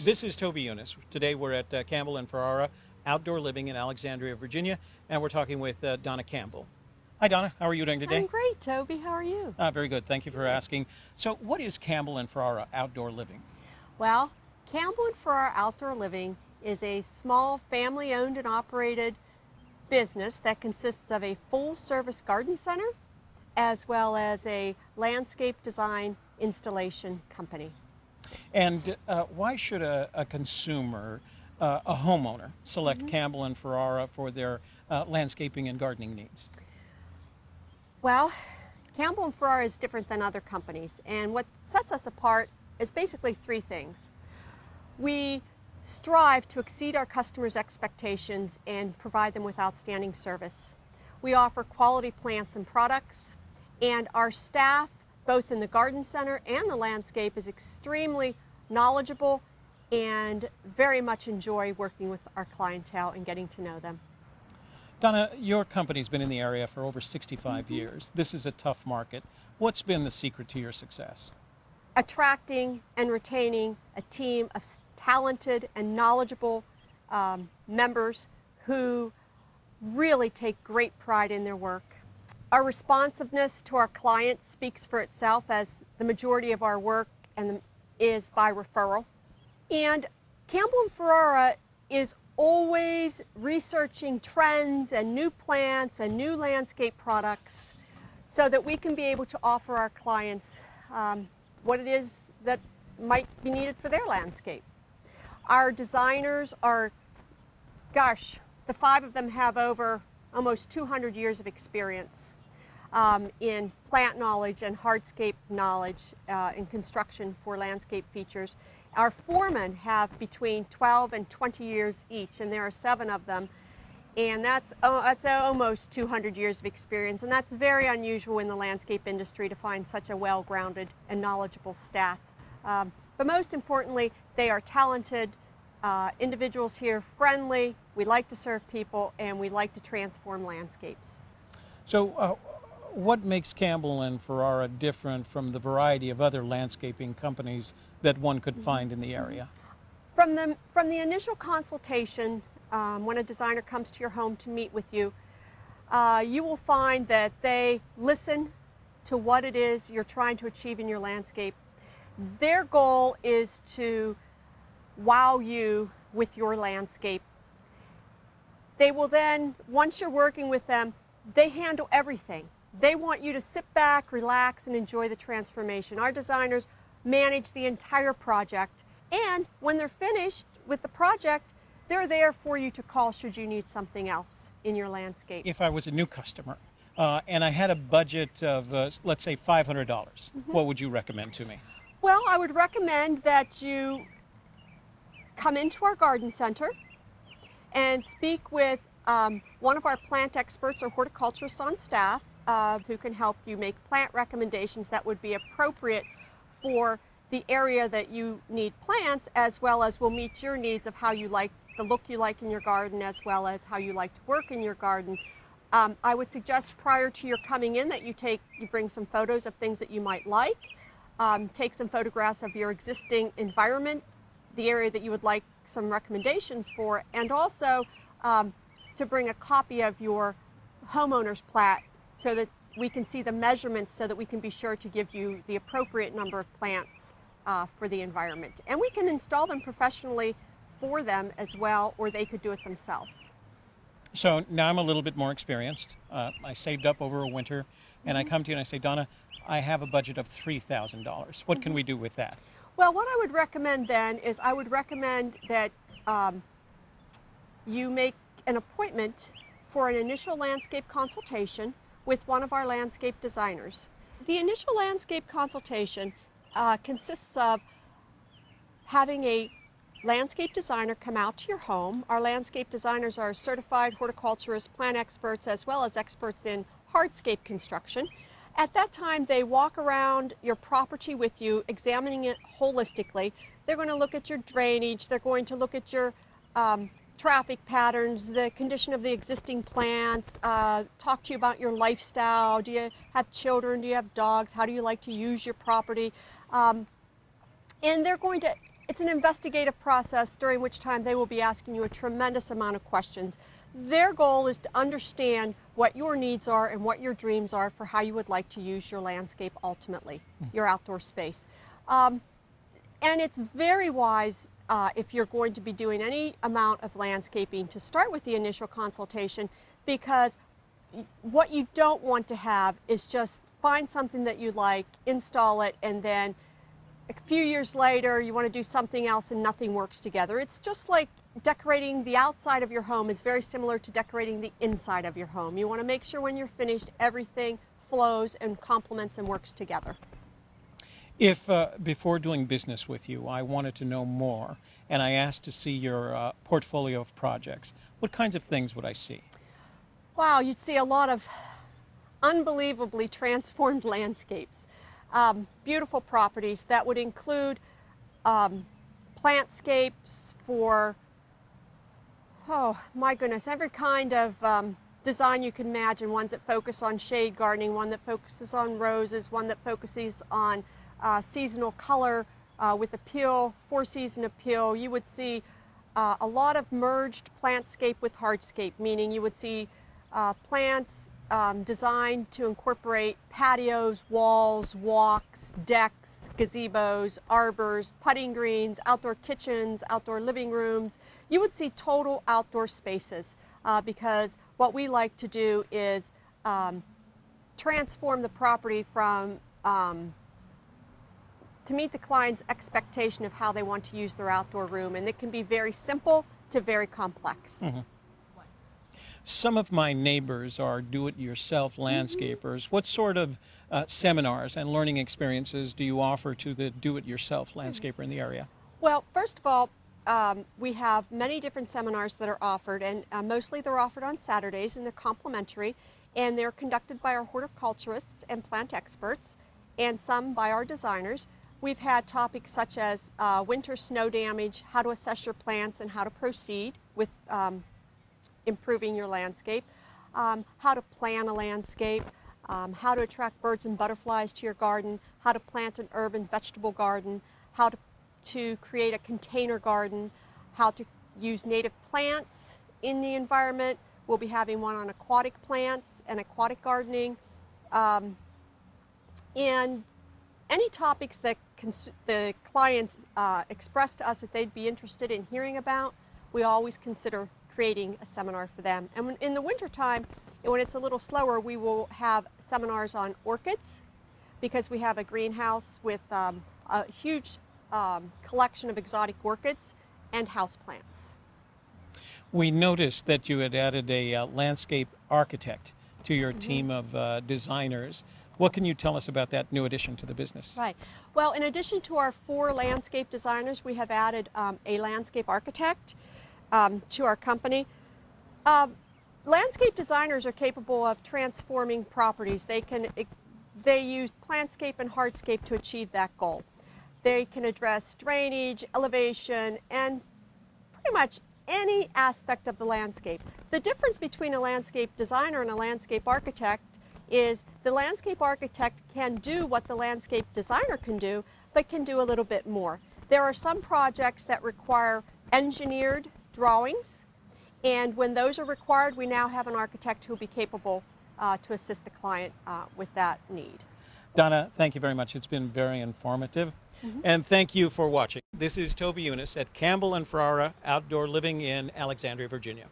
This is Toby Eunice. Today we're at Campbell and Ferrara Outdoor Living in Alexandria, Virginia, and we're talking with Donna Campbell. Hi Donna, how are you doing today? I'm great, Toby. How are you? Very good, thank you for asking. So what is Campbell and Ferrara Outdoor Living? Well, Campbell and Ferrara Outdoor Living is a small family-owned and operated business that consists of a full-service garden center as well as a landscape design installation company. And why should a consumer, a homeowner, select Campbell and Ferrara for their landscaping and gardening needs? Well, Campbell and Ferrara is different than other companies, and what sets us apart is basically three things. We strive to exceed our customers' expectations and provide them with outstanding service. We offer quality plants and products, and our staff, both in the garden center and the landscape, is extremely knowledgeable and very much enjoy working with our clientele and getting to know them. Donna, your company's been in the area for over 65 years. This is a tough market. What's been the secret to your success? Attracting and retaining a team of talented and knowledgeable members who really take great pride in their work. Our responsiveness to our clients speaks for itself, as the majority of our work is by referral. And Campbell and Ferrara is always researching trends and new plants and new landscape products so that we can be able to offer our clients what it is that might be needed for their landscape. Our designers are, gosh, the five of them have over almost 200 years of experience in plant knowledge and hardscape knowledge in construction for landscape features. Our foremen have between 12 and 20 years each, and there are 7 of them, and that's almost 200 years of experience, and that's very unusual in the landscape industry to find such a well-grounded and knowledgeable staff. But most importantly, they are talented individuals here, friendly, we like to serve people, and we like to transform landscapes. So what makes Campbell and Ferrara different from the variety of other landscaping companies that one could find in the area? From the initial consultation, when a designer comes to your home to meet with you, you will find that they listen to what it is you're trying to achieve in your landscape. Their goal is to wow you with your landscape. They will then, once you're working with them, they handle everything. They want you to sit back, relax, and enjoy the transformation. Our designers manage the entire project, and when they're finished with the project, they're there for you to call should you need something else in your landscape. If I was a new customer and I had a budget of, let's say, $500, what would you recommend to me? Well, I would recommend that you come into our garden center and speak with one of our plant experts or horticulturists on staff who can help you make plant recommendations that would be appropriate for the area that you need plants, as well as will meet your needs of how you like the look you like in your garden, as well as how you like to work in your garden. I would suggest prior to your coming in that you bring some photos of things that you might like, take some photographs of your existing environment, the area that you would like some recommendations for, and also to bring a copy of your homeowner's plat so that we can see the measurements so that we can be sure to give you the appropriate number of plants for the environment. And we can install them professionally for them as well, or they could do it themselves. So now I'm a little bit more experienced. I saved up over a winter, and I come to you and I say, Donna, I have a budget of $3,000. What can we do with that? Well, what I would recommend then is I would recommend that you make an appointment for an initial landscape consultation with one of our landscape designers. The initial landscape consultation consists of having a landscape designer come out to your home. Our landscape designers are certified horticulturists, plant experts, as well as experts in hardscape construction. At that time, they walk around your property with you, examining it holistically. They're going to look at your drainage, they're going to look at your traffic patterns, the condition of the existing plants, talk to you about your lifestyle. Do you have children? Do you have dogs? How do you like to use your property? And they're going to It's an investigative process during which time they will be asking you a tremendous amount of questions. Their goal is to understand what your needs are and what your dreams are for how you would like to use your landscape ultimately, your outdoor space. And it's very wise if you're going to be doing any amount of landscaping to start with the initial consultation, because what you don't want to have is just find something that you like, install it, and then a few years later you want to do something else and nothing works together. It's just like decorating the outside of your home is very similar to decorating the inside of your home. You want to make sure when you're finished everything flows and complements and works together. If before doing business with you I wanted to know more and I asked to see your portfolio of projects, what kinds of things would I see? Wow, you'd see a lot of unbelievably transformed landscapes. Beautiful properties that would include plantscapes for, oh my goodness, every kind of design you can imagine. Ones that focus on shade gardening, one that focuses on roses, one that focuses on seasonal color with appeal, four-season appeal. You would see a lot of merged plantscape with hardscape, meaning you would see plants designed to incorporate patios, walls, walks, decks, gazebos, arbors, putting greens, outdoor kitchens, outdoor living rooms. You would see total outdoor spaces because what we like to do is transform the property from to meet the client's expectation of how they want to use their outdoor room, and it can be very simple to very complex. Mm-hmm. Some of my neighbors are do-it-yourself landscapers. What sort of seminars and learning experiences do you offer to the do-it-yourself landscaper in the area? Well, first of all, we have many different seminars that are offered, and mostly they're offered on Saturdays, and they're complimentary, and they're conducted by our horticulturists and plant experts, and some by our designers. We've had topics such as winter snow damage, how to assess your plants, and how to proceed with improving your landscape, how to plan a landscape, how to attract birds and butterflies to your garden, how to plant an urban vegetable garden, how to create a container garden, how to use native plants in the environment. We'll be having one on aquatic plants and aquatic gardening, and any topics that the clients express to us that they'd be interested in hearing about, we always consider creating a seminar for them. And in the wintertime, when it's a little slower, we will have seminars on orchids, because we have a greenhouse with a huge collection of exotic orchids and houseplants. We noticed that you had added a landscape architect to your team of designers. What can you tell us about that new addition to the business? Right. Well, in addition to our 4 landscape designers, we have added a landscape architect to our company. Landscape designers are capable of transforming properties. They use plantscape and hardscape to achieve that goal. They can address drainage, elevation, and pretty much any aspect of the landscape. The difference between a landscape designer and a landscape architect is the landscape architect can do what the landscape designer can do, but can do a little bit more. There are some projects that require engineered drawings, and when those are required, we now have an architect who will be capable to assist a client with that need. Donna, thank you very much. It's been very informative. And thank you for watching. This is Toby Eunice at Campbell and Ferrara Outdoor Living in Alexandria, Virginia.